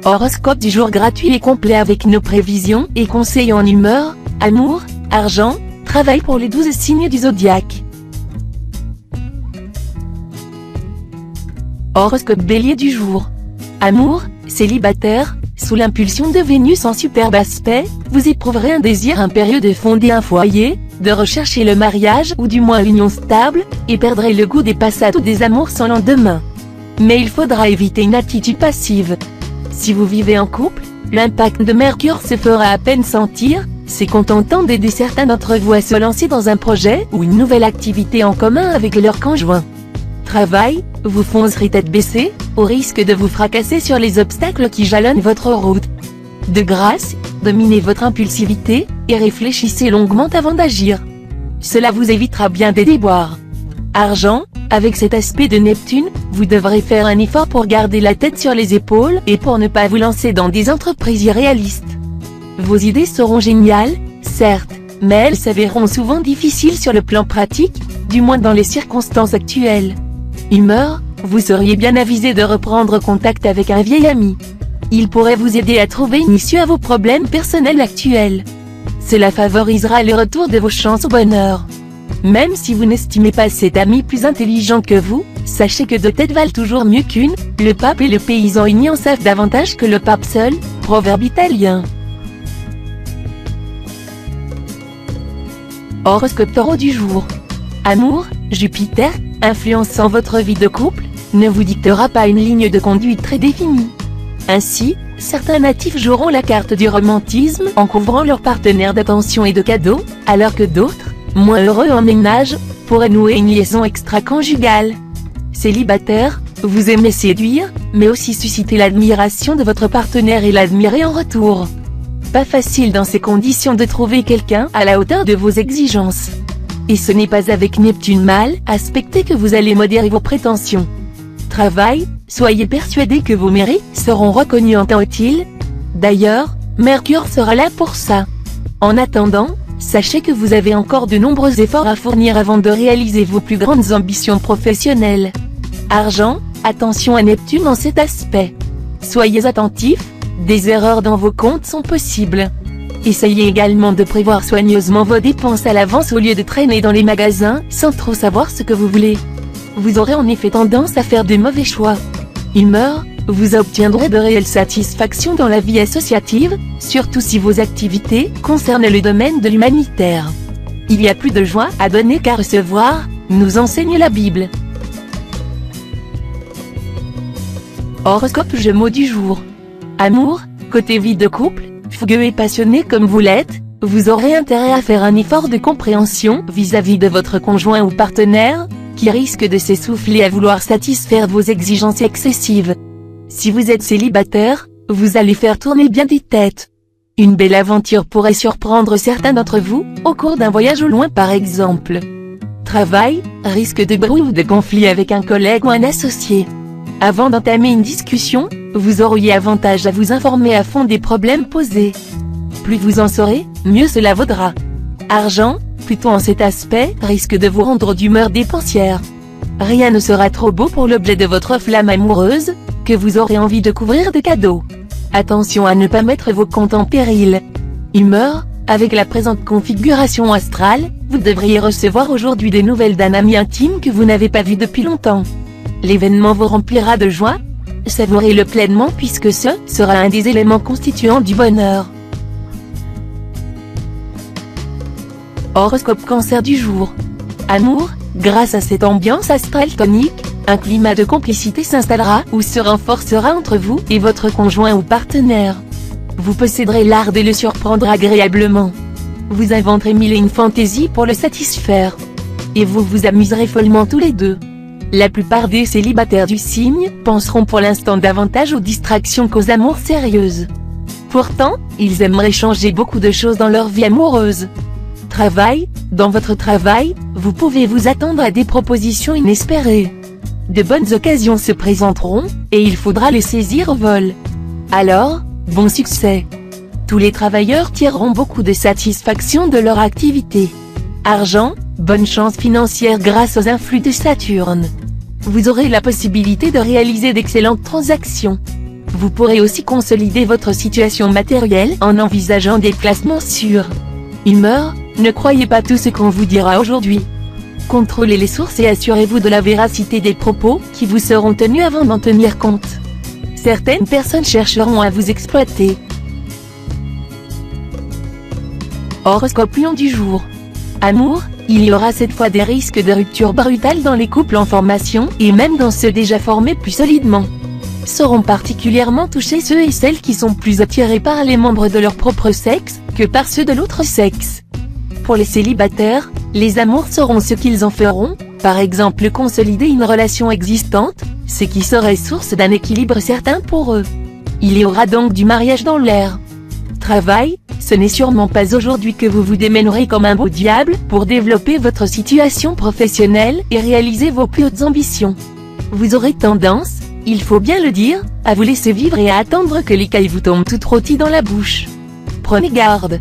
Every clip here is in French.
Horoscope du jour gratuit et complet avec nos prévisions et conseils en humeur, amour, argent, travail pour les 12 signes du zodiaque. Horoscope Bélier du jour. Amour, célibataire, sous l'impulsion de Vénus en superbe aspect, vous éprouverez un désir impérieux de fonder un foyer, de rechercher le mariage ou du moins l'union stable, et perdrez le goût des passades ou des amours sans lendemain. Mais il faudra éviter une attitude passive. Si vous vivez en couple, l'impact de Mercure se fera à peine sentir, c'est contentant d'aider certains d'entre vous à se lancer dans un projet ou une nouvelle activité en commun avec leur conjoint. Travail, vous foncerez tête baissée, au risque de vous fracasser sur les obstacles qui jalonnent votre route. De grâce, dominez votre impulsivité, et réfléchissez longuement avant d'agir. Cela vous évitera bien des déboires. Argent, avec cet aspect de Neptune, vous devrez faire un effort pour garder la tête sur les épaules et pour ne pas vous lancer dans des entreprises irréalistes. Vos idées seront géniales, certes, mais elles s'avéreront souvent difficiles sur le plan pratique, du moins dans les circonstances actuelles. Humeur, vous seriez bien avisé de reprendre contact avec un vieil ami. Il pourrait vous aider à trouver une issue à vos problèmes personnels actuels. Cela favorisera le retour de vos chances au bonheur. Même si vous n'estimez pas cet ami plus intelligent que vous, sachez que deux têtes valent toujours mieux qu'une, le pape et le paysan unis en savent davantage que le pape seul, proverbe italien. Horoscope Taureau du jour. Amour, Jupiter, influençant votre vie de couple, ne vous dictera pas une ligne de conduite très définie. Ainsi, certains natifs joueront la carte du romantisme en couvrant leur partenaire d'attention et de cadeaux, alors que d'autres, moins heureux en ménage, pourraient nouer une liaison extra-conjugale. Célibataire, vous aimez séduire, mais aussi susciter l'admiration de votre partenaire et l'admirer en retour. Pas facile dans ces conditions de trouver quelqu'un à la hauteur de vos exigences. Et ce n'est pas avec Neptune mal aspecté que vous allez modérer vos prétentions. Travail, soyez persuadé que vos mérites seront reconnus en temps utile. D'ailleurs, Mercure sera là pour ça. En attendant, sachez que vous avez encore de nombreux efforts à fournir avant de réaliser vos plus grandes ambitions professionnelles. Argent, attention à Neptune en cet aspect. Soyez attentifs, des erreurs dans vos comptes sont possibles. Essayez également de prévoir soigneusement vos dépenses à l'avance au lieu de traîner dans les magasins sans trop savoir ce que vous voulez. Vous aurez en effet tendance à faire de mauvais choix. Humeur, vous obtiendrez de réelles satisfactions dans la vie associative, surtout si vos activités concernent le domaine de l'humanitaire. Il y a plus de joie à donner qu'à recevoir, nous enseigne la Bible. Horoscope Gémeaux du jour. Amour, côté vie de couple, fougueux et passionné comme vous l'êtes, vous aurez intérêt à faire un effort de compréhension vis-à-vis de votre conjoint ou partenaire, qui risque de s'essouffler à vouloir satisfaire vos exigences excessives. Si vous êtes célibataire, vous allez faire tourner bien des têtes. Une belle aventure pourrait surprendre certains d'entre vous, au cours d'un voyage au loin par exemple. Travail, risque de brouille ou de conflit avec un collègue ou un associé. Avant d'entamer une discussion, vous auriez avantage à vous informer à fond des problèmes posés. Plus vous en saurez, mieux cela vaudra. Argent, Pluton en cet aspect, risque de vous rendre d'humeur dépensière. Rien ne sera trop beau pour l'objet de votre flamme amoureuse, que vous aurez envie de couvrir de cadeaux. Attention à ne pas mettre vos comptes en péril. Humeur, avec la présente configuration astrale, vous devriez recevoir aujourd'hui des nouvelles d'un ami intime que vous n'avez pas vu depuis longtemps. L'événement vous remplira de joie. Savourez-le pleinement puisque ce sera un des éléments constituants du bonheur. Horoscope Cancer du jour. Amour, grâce à cette ambiance astrale tonique, un climat de complicité s'installera ou se renforcera entre vous et votre conjoint ou partenaire. Vous posséderez l'art de le surprendre agréablement. Vous inventerez mille et une fantaisies pour le satisfaire. Et vous vous amuserez follement tous les deux. La plupart des célibataires du signe penseront pour l'instant davantage aux distractions qu'aux amours sérieuses. Pourtant, ils aimeraient changer beaucoup de choses dans leur vie amoureuse. Travail, dans votre travail, vous pouvez vous attendre à des propositions inespérées. De bonnes occasions se présenteront, et il faudra les saisir au vol. Alors, bon succès. Tous les travailleurs tireront beaucoup de satisfaction de leur activité. Argent, bonne chance financière grâce aux influx de Saturne. Vous aurez la possibilité de réaliser d'excellentes transactions. Vous pourrez aussi consolider votre situation matérielle en envisageant des placements sûrs. Humeur, ne croyez pas tout ce qu'on vous dira aujourd'hui. Contrôlez les sources et assurez-vous de la véracité des propos qui vous seront tenus avant d'en tenir compte. Certaines personnes chercheront à vous exploiter. Horoscope Lion du jour. Amour, il y aura cette fois des risques de rupture brutale dans les couples en formation et même dans ceux déjà formés plus solidement. Seront particulièrement touchés ceux et celles qui sont plus attirés par les membres de leur propre sexe que par ceux de l'autre sexe. Pour les célibataires, les amours sauront ce qu'ils en feront, par exemple consolider une relation existante, ce qui serait source d'un équilibre certain pour eux. Il y aura donc du mariage dans l'air. Travail, ce n'est sûrement pas aujourd'hui que vous vous démènerez comme un beau diable pour développer votre situation professionnelle et réaliser vos plus hautes ambitions. Vous aurez tendance, il faut bien le dire, à vous laisser vivre et à attendre que l'écaille vous tombe toute rôtie dans la bouche. Prenez garde.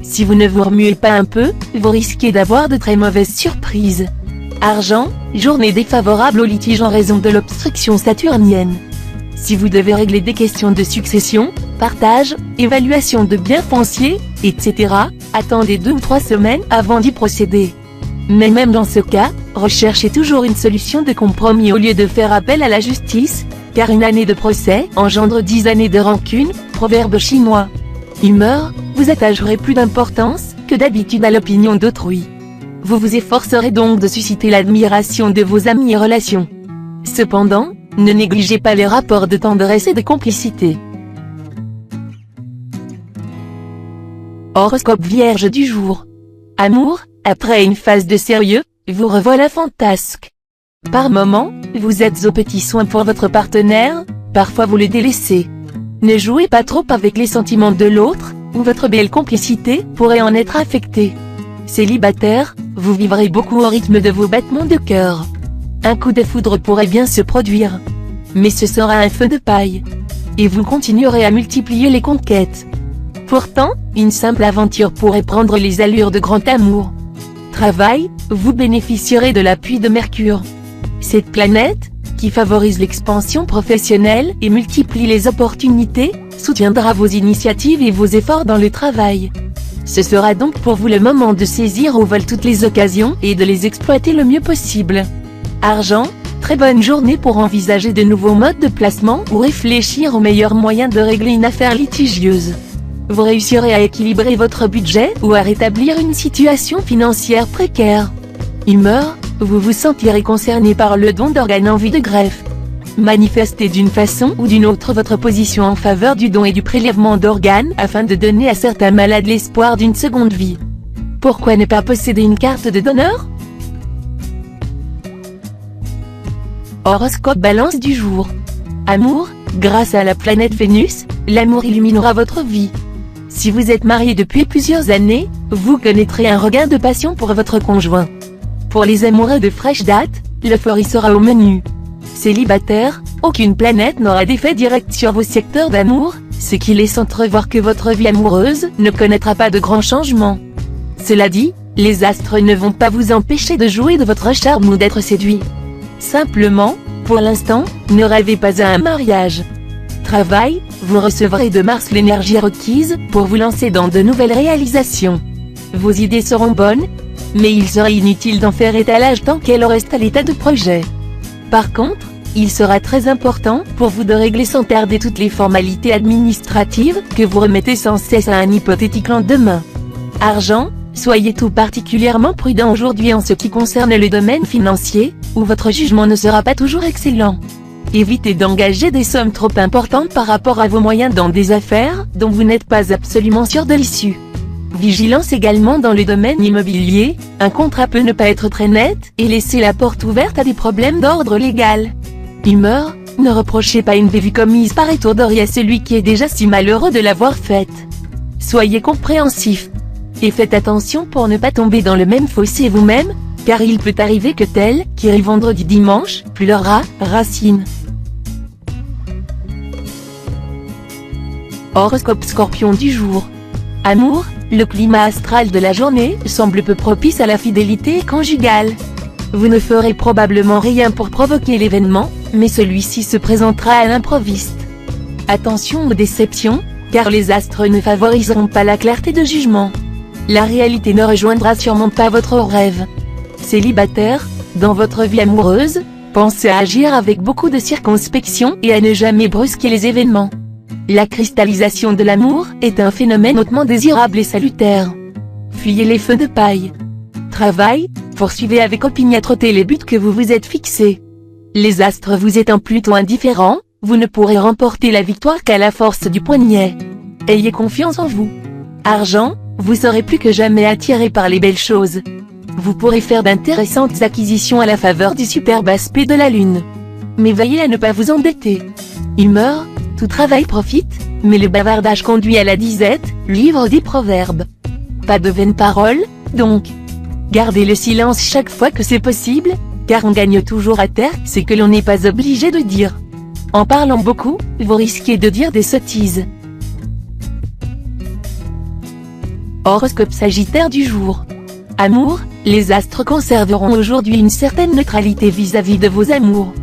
Si vous ne vous remuez pas un peu, vous risquez d'avoir de très mauvaises surprises. Argent, journée défavorable au litige en raison de l'obstruction saturnienne. Si vous devez régler des questions de succession, partage, évaluation de biens fonciers, etc., attendez 2 ou 3 semaines avant d'y procéder. Mais même dans ce cas, recherchez toujours une solution de compromis au lieu de faire appel à la justice, car une année de procès engendre 10 années de rancune, proverbe chinois. Humeur, vous attacherez plus d'importance que d'habitude à l'opinion d'autrui. Vous vous efforcerez donc de susciter l'admiration de vos amis et relations. Cependant, ne négligez pas les rapports de tendresse et de complicité. Horoscope Vierge du jour. Amour, après une phase de sérieux, vous revoilà fantasque. Par moments, vous êtes aux petits soins pour votre partenaire, parfois vous le délaissez. Ne jouez pas trop avec les sentiments de l'autre, ou votre belle complicité pourrait en être affectée. Célibataire, vous vivrez beaucoup au rythme de vos battements de cœur. Un coup de foudre pourrait bien se produire. Mais ce sera un feu de paille. Et vous continuerez à multiplier les conquêtes. Pourtant, une simple aventure pourrait prendre les allures de grand amour. Travail, vous bénéficierez de l'appui de Mercure. Cette planète, qui favorise l'expansion professionnelle et multiplie les opportunités, soutiendra vos initiatives et vos efforts dans le travail. Ce sera donc pour vous le moment de saisir au vol toutes les occasions et de les exploiter le mieux possible. Argent, très bonne journée pour envisager de nouveaux modes de placement ou réfléchir aux meilleurs moyens de régler une affaire litigieuse. Vous réussirez à équilibrer votre budget ou à rétablir une situation financière précaire. Humeur, vous vous sentirez concerné par le don d'organes en vue de greffe. Manifestez d'une façon ou d'une autre votre position en faveur du don et du prélèvement d'organes afin de donner à certains malades l'espoir d'une seconde vie. Pourquoi ne pas posséder une carte de donneur? Horoscope Balance du jour. Amour, grâce à la planète Vénus, l'amour illuminera votre vie. Si vous êtes marié depuis plusieurs années, vous connaîtrez un regain de passion pour votre conjoint. Pour les amoureux de fraîche date, l'euphorie sera au menu. Célibataire, aucune planète n'aura d'effet direct sur vos secteurs d'amour, ce qui laisse entrevoir que votre vie amoureuse ne connaîtra pas de grands changements. Cela dit, les astres ne vont pas vous empêcher de jouer de votre charme ou d'être séduit. Simplement, pour l'instant, ne rêvez pas à un mariage. Travail, vous recevrez de Mars l'énergie requise pour vous lancer dans de nouvelles réalisations. Vos idées seront bonnes, mais il serait inutile d'en faire étalage tant qu'elles restent à l'état de projet. Par contre, il sera très important pour vous de régler sans tarder toutes les formalités administratives que vous remettez sans cesse à un hypothétique lendemain. Argent, soyez tout particulièrement prudent aujourd'hui en ce qui concerne le domaine financier, où votre jugement ne sera pas toujours excellent. Évitez d'engager des sommes trop importantes par rapport à vos moyens dans des affaires dont vous n'êtes pas absolument sûr de l'issue. Vigilance également dans le domaine immobilier, un contrat peut ne pas être très net et laisser la porte ouverte à des problèmes d'ordre légal. Humeur, ne reprochez pas une bévue commise par étourderie à celui qui est déjà si malheureux de l'avoir faite. Soyez compréhensif. Et faites attention pour ne pas tomber dans le même fossé vous-même, car il peut arriver que tel qui rit vendredi dimanche pleurera racine. Horoscope Scorpion du jour. Amour, le climat astral de la journée semble peu propice à la fidélité conjugale. Vous ne ferez probablement rien pour provoquer l'événement, mais celui-ci se présentera à l'improviste. Attention aux déceptions, car les astres ne favoriseront pas la clarté de jugement. La réalité ne rejoindra sûrement pas votre rêve. Célibataire, dans votre vie amoureuse, pensez à agir avec beaucoup de circonspection et à ne jamais brusquer les événements. La cristallisation de l'amour est un phénomène hautement désirable et salutaire. Fuyez les feux de paille. Travail, poursuivez avec opiniâtreté les buts que vous vous êtes fixés. Les astres vous étant plutôt indifférents, vous ne pourrez remporter la victoire qu'à la force du poignet. Ayez confiance en vous. Argent, vous serez plus que jamais attiré par les belles choses. Vous pourrez faire d'intéressantes acquisitions à la faveur du superbe aspect de la lune. Mais veillez à ne pas vous endetter. Humeur, tout travail profite, mais le bavardage conduit à la disette, livre des proverbes. Pas de vaines paroles, donc. Gardez le silence chaque fois que c'est possible, car on gagne toujours à terre ce que l'on n'est pas obligé de dire. En parlant beaucoup, vous risquez de dire des sottises. Horoscope Sagittaire du jour. Amour, les astres conserveront aujourd'hui une certaine neutralité vis-à-vis de vos amours.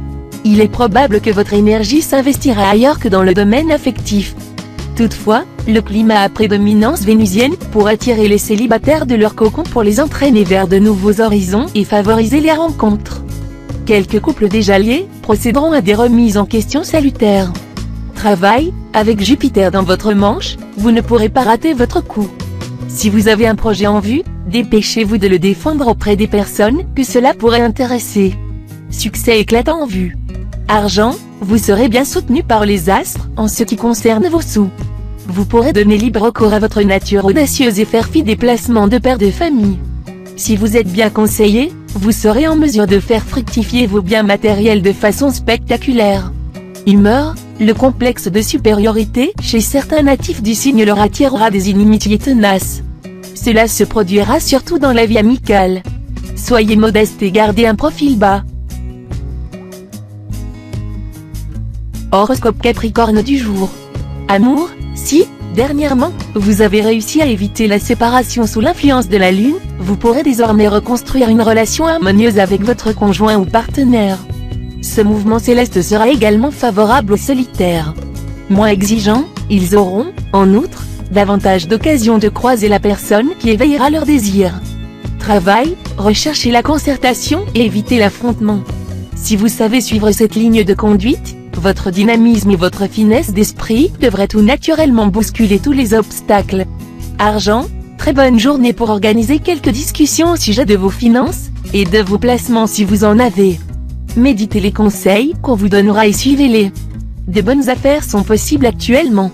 Il est probable que votre énergie s'investira ailleurs que dans le domaine affectif. Toutefois, le climat à prédominance vénusienne pourrait attirer les célibataires de leur cocon pour les entraîner vers de nouveaux horizons et favoriser les rencontres. Quelques couples déjà liés procéderont à des remises en question salutaires. Travail, avec Jupiter dans votre manche, vous ne pourrez pas rater votre coup. Si vous avez un projet en vue, dépêchez-vous de le défendre auprès des personnes que cela pourrait intéresser. Succès éclatant en vue. Argent, vous serez bien soutenu par les astres en ce qui concerne vos sous. Vous pourrez donner libre cours à votre nature audacieuse et faire fi des placements de pères de famille. Si vous êtes bien conseillé, vous serez en mesure de faire fructifier vos biens matériels de façon spectaculaire. Humeur, le complexe de supériorité chez certains natifs du signe leur attirera des inimitiés tenaces. Cela se produira surtout dans la vie amicale. Soyez modeste et gardez un profil bas. Horoscope Capricorne du jour. Amour, si, dernièrement, vous avez réussi à éviter la séparation sous l'influence de la lune, vous pourrez désormais reconstruire une relation harmonieuse avec votre conjoint ou partenaire. Ce mouvement céleste sera également favorable aux solitaires. Moins exigeants, ils auront, en outre, davantage d'occasions de croiser la personne qui éveillera leur désir. Travail, recherchez la concertation et évitez l'affrontement. Si vous savez suivre cette ligne de conduite, votre dynamisme et votre finesse d'esprit devraient tout naturellement bousculer tous les obstacles. Argent, très bonne journée pour organiser quelques discussions au sujet de vos finances et de vos placements si vous en avez. Méditez les conseils qu'on vous donnera et suivez-les. De bonnes affaires sont possibles actuellement.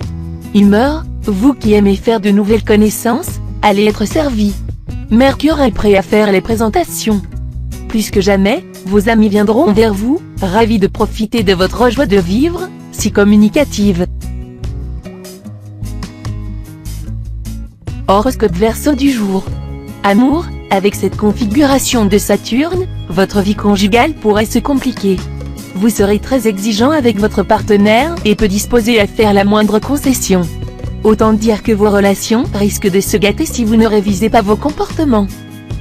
Humeur, vous qui aimez faire de nouvelles connaissances, allez être servi. Mercure est prêt à faire les présentations. Plus que jamais, vos amis viendront vers vous, ravis de profiter de votre joie de vivre, si communicative. Horoscope Verseau du jour. Amour, avec cette configuration de Saturne, votre vie conjugale pourrait se compliquer. Vous serez très exigeant avec votre partenaire et peu disposé à faire la moindre concession. Autant dire que vos relations risquent de se gâter si vous ne révisez pas vos comportements.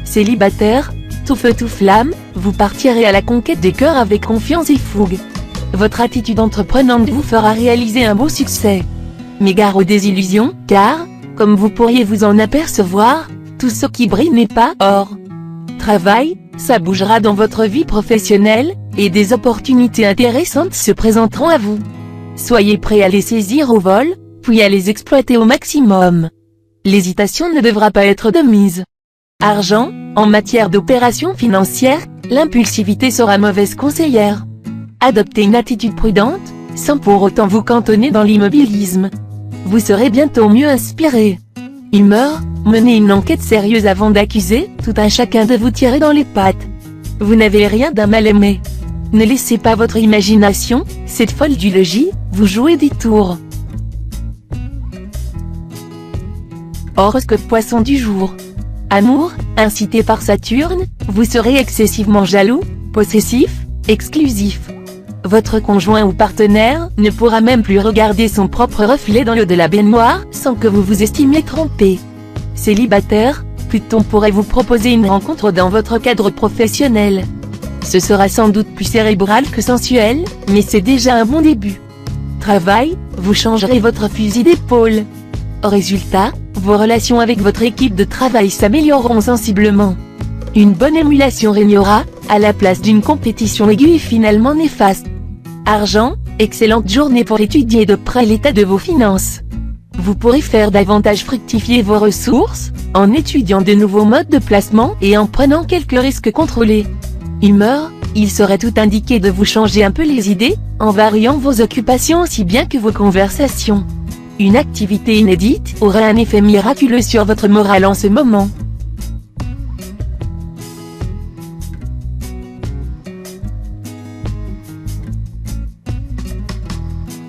Célibataire, tout feu tout flamme, vous partirez à la conquête des cœurs avec confiance et fougue. Votre attitude entreprenante vous fera réaliser un beau succès. Mais gare aux désillusions, car, comme vous pourriez vous en apercevoir, tout ce qui brille n'est pas or. Travail, ça bougera dans votre vie professionnelle, et des opportunités intéressantes se présenteront à vous. Soyez prêts à les saisir au vol, puis à les exploiter au maximum. L'hésitation ne devra pas être de mise. Argent, en matière d'opérations financières, l'impulsivité sera mauvaise conseillère. Adoptez une attitude prudente, sans pour autant vous cantonner dans l'immobilisme. Vous serez bientôt mieux inspiré. Humeur, menez une enquête sérieuse avant d'accuser tout un chacun de vous tirer dans les pattes. Vous n'avez rien d'un mal-aimé. Ne laissez pas votre imagination, cette folle du logis, vous jouer des tours. Horoscope Poisson du jour. Amour, incité par Saturne, vous serez excessivement jaloux, possessif, exclusif. Votre conjoint ou partenaire ne pourra même plus regarder son propre reflet dans l'eau de la baignoire sans que vous vous estimiez trompé. Célibataire, Pluton pourrait vous proposer une rencontre dans votre cadre professionnel. Ce sera sans doute plus cérébral que sensuel, mais c'est déjà un bon début. Travail, vous changerez votre fusil d'épaule. Résultat, vos relations avec votre équipe de travail s'amélioreront sensiblement. Une bonne émulation régnera, à la place d'une compétition aiguë et finalement néfaste. Argent, excellente journée pour étudier de près l'état de vos finances. Vous pourrez faire davantage fructifier vos ressources, en étudiant de nouveaux modes de placement et en prenant quelques risques contrôlés. Humeur, il serait tout indiqué de vous changer un peu les idées, en variant vos occupations aussi bien que vos conversations. Une activité inédite aurait un effet miraculeux sur votre morale en ce moment.